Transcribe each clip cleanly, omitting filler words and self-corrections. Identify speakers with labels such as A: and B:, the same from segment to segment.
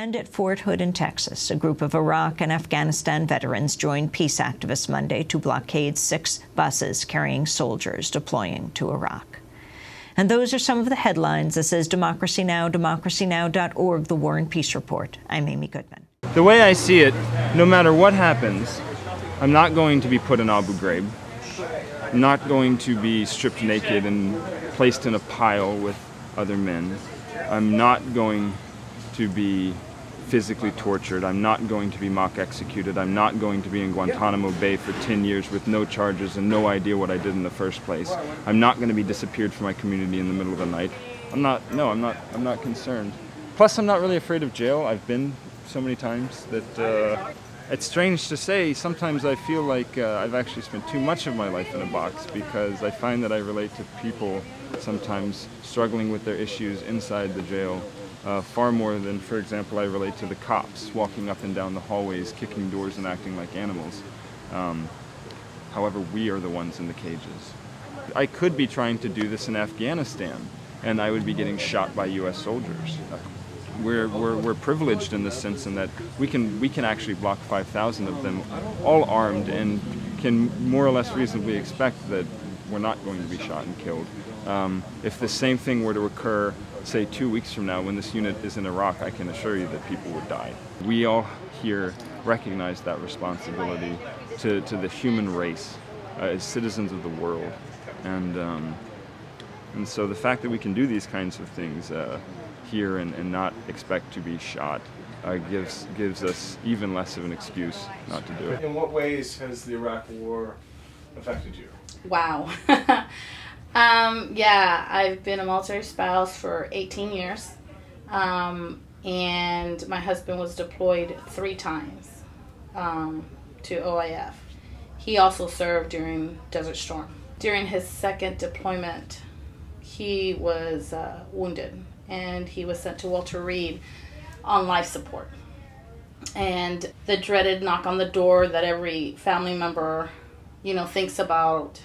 A: And at Fort Hood in Texas, a group of Iraq and Afghanistan veterans joined peace activists Monday to blockade 6 buses carrying soldiers deploying to Iraq. And those are some of the headlines. This is Democracy Now!, democracynow.org, The War and Peace Report. I'm Amy Goodman.
B: The way I see it, no matter what happens, I'm not going to be put in Abu Ghraib. I'm not going to be stripped naked and placed in a pile with other men. I'm not going to be physically tortured. I'm not going to be mock executed. I'm not going to be in Guantanamo Bay for 10 years with no charges and no idea what I did in the first place. I'm not going to be disappeared from my community in the middle of the night. I'm not concerned. Plus, I'm not really afraid of jail. I've been so many times that it's strange to say, sometimes I feel like I've actually spent too much of my life in a box, because I find that I relate to people sometimes struggling with their issues inside the jail far more than, for example, I relate to the cops walking up and down the hallways, kicking doors and acting like animals. However, we are the ones in the cages. I could be trying to do this in Afghanistan, and I would be getting shot by U.S. soldiers. We're privileged in the sense in that we can actually block 5,000 of them, all armed, and can more or less reasonably expect that we're not going to be shot and killed. If the same thing were to occur, say 2 weeks from now when this unit is in Iraq, I can assure you that people would die. We all here recognize that responsibility to the human race as citizens of the world, and so the fact that we can do these kinds of things here and not expect to be shot gives us even less of an excuse not to do it.
C: In what ways has the Iraq War affected you?
D: Wow. Yeah, I've been a military spouse for 18 years, and my husband was deployed 3 times to OIF. He also served during Desert Storm. During his 2nd deployment, he was wounded, and he was sent to Walter Reed on life support. And the dreaded knock on the door that every family member, thinks about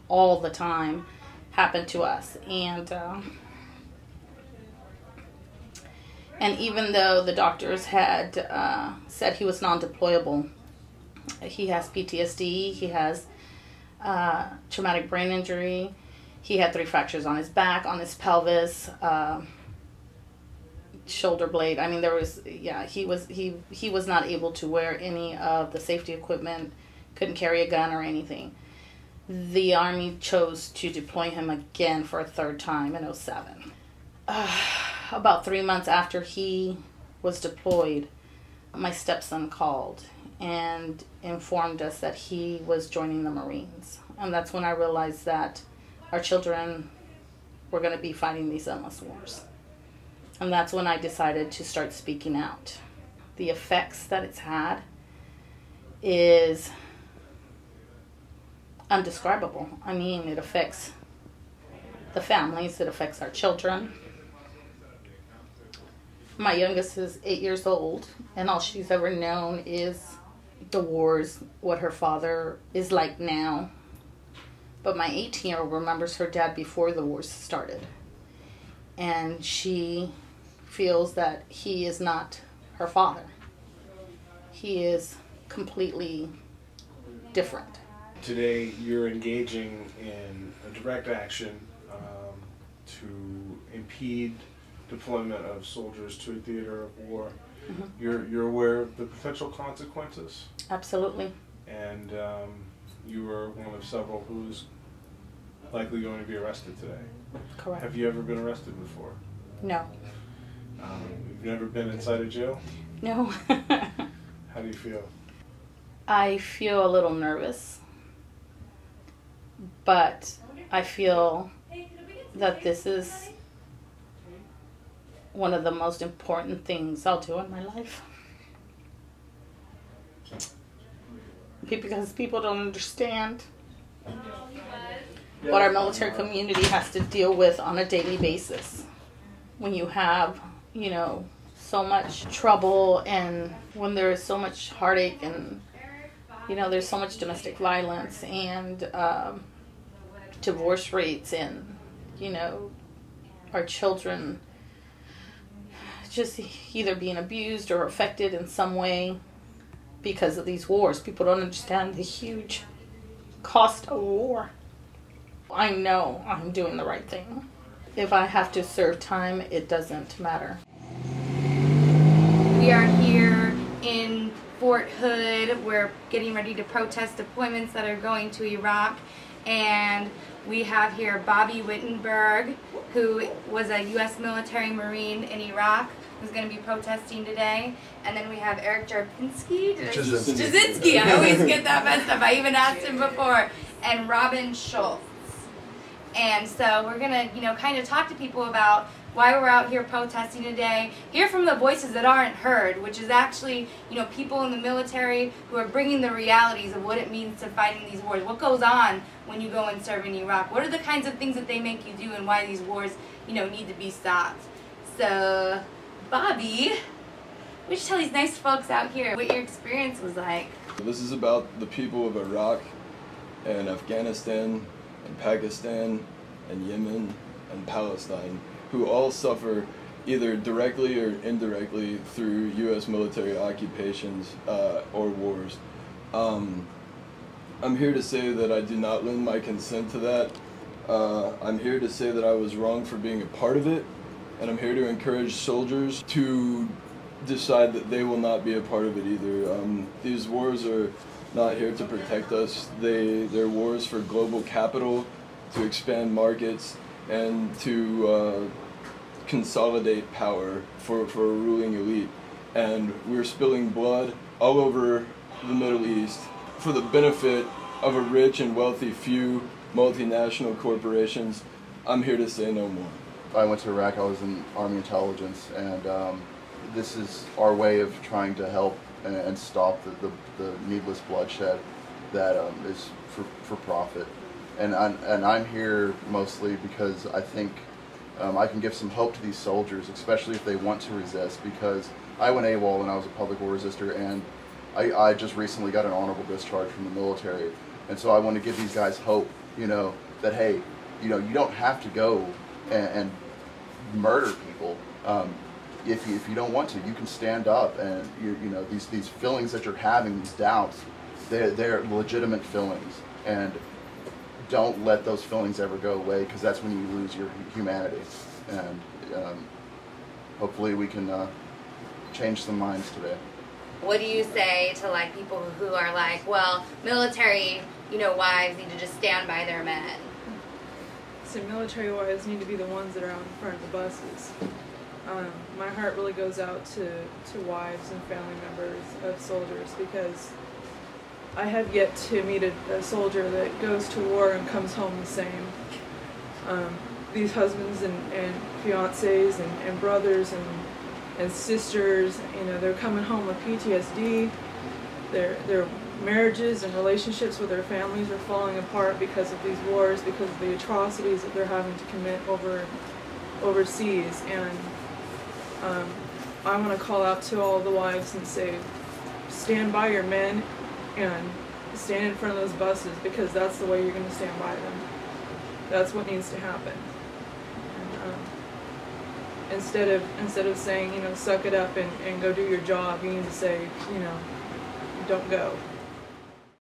D: all the time happened to us. And even though the doctors had said he was non-deployable, he has PTSD, he has traumatic brain injury, he had 3 fractures on his back, on his pelvis, shoulder blade. I mean, he was not able to wear any of the safety equipment, couldn't carry a gun or anything. The Army chose to deploy him again for a 3rd time in 2007. About 3 months after he was deployed, my stepson called and informed us that he was joining the Marines. And that's when I realized that our children were going to be fighting these endless wars. And that's when I decided to start speaking out. The effects that it's had is undescribable. I mean, it affects the families, it affects our children. My youngest is 8 years old, and all she's ever known is the wars, what her father is like now. But my 18-year-old remembers her dad before the wars started. And she feels that he is not her father. He is completely different.
C: Today you're engaging in a direct action to impede deployment of soldiers to a theater of war. Mm-hmm. You're aware of the potential consequences?
D: Absolutely.
C: And you were one of several who's likely going to be arrested today.
D: Correct.
C: Have you ever been arrested before?
D: No.
C: You've never been inside a jail?
D: No.
C: How do you feel?
D: I feel a little nervous, but I feel that this is one of the most important things I'll do in my life. Because people don't understand what our military community has to deal with on a daily basis. When you have, so much trouble, and when there is so much heartache, and, there's so much domestic violence and divorce rates, and, our children just either being abused or affected in some way because of these wars. People don't understand the huge cost of war. I know I'm doing the right thing. If I have to serve time, it doesn't matter.
E: We are here in Fort Hood. We're getting ready to protest deployments that are going to Iraq, and we have here Bobby Wittenberg, who was a U.S. military Marine in Iraq, who's going to be protesting today. And then we have Eric Jasinski. I always get that messed up. I even asked him before. And Robin Schultz. And so we're going to, kind of talk to people about why we're out here protesting today, hear from the voices that aren't heard, which is actually, people in the military who are bringing the realities of what it means to fight in these wars. What goes on when you go and serve in Iraq? What are the kinds of things that they make you do, and why these wars, need to be stopped? So, Bobby, why don't you tell these nice folks out here what your experience was like?
F: This is about the people of Iraq and Afghanistan and Pakistan and Yemen and Palestine, who all suffer either directly or indirectly through U.S. military occupations or wars. I'm here to say that I do not lend my consent to that. I'm here to say that I was wrong for being a part of it, and I'm here to encourage soldiers to decide that they will not be a part of it either. These wars are not here to protect us. They're wars for global capital, to expand markets, and to consolidate power for a ruling elite. And we're spilling blood all over the Middle East for the benefit of a rich and wealthy few multinational corporations. I'm here to say no more.
G: I went to Iraq. I was in Army intelligence, and this is our way of trying to help and stop the needless bloodshed that is for profit. And I'm here mostly because I think I can give some hope to these soldiers, especially if they want to resist, because I went AWOL when I was a public war resistor, and I just recently got an honorable discharge from the military. And so I want to give these guys hope, that hey, you don't have to go and murder people. If you don't want to, you can stand up, and these feelings that you're having, these doubts, they're legitimate feelings, and don't let those feelings ever go away, because that's when you lose your humanity. And hopefully we can change some minds today.
E: What do you say to people who are like, well, military, wives need to just stand by their men?
H: So military wives need to be the ones that are out in front of the buses. My heart really goes out to wives and family members of soldiers, because I have yet to meet a soldier that goes to war and comes home the same. These husbands and fiancés and brothers and sisters, they're coming home with PTSD. Their marriages and relationships with their families are falling apart because of these wars, because of the atrocities that they're having to commit overseas. And I want to call out to all the wives and say, stand by your men and stand in front of those buses, because that's the way you're going to stand by them. That's what needs to happen. And instead of saying, suck it up and go do your job, you need to say, don't go.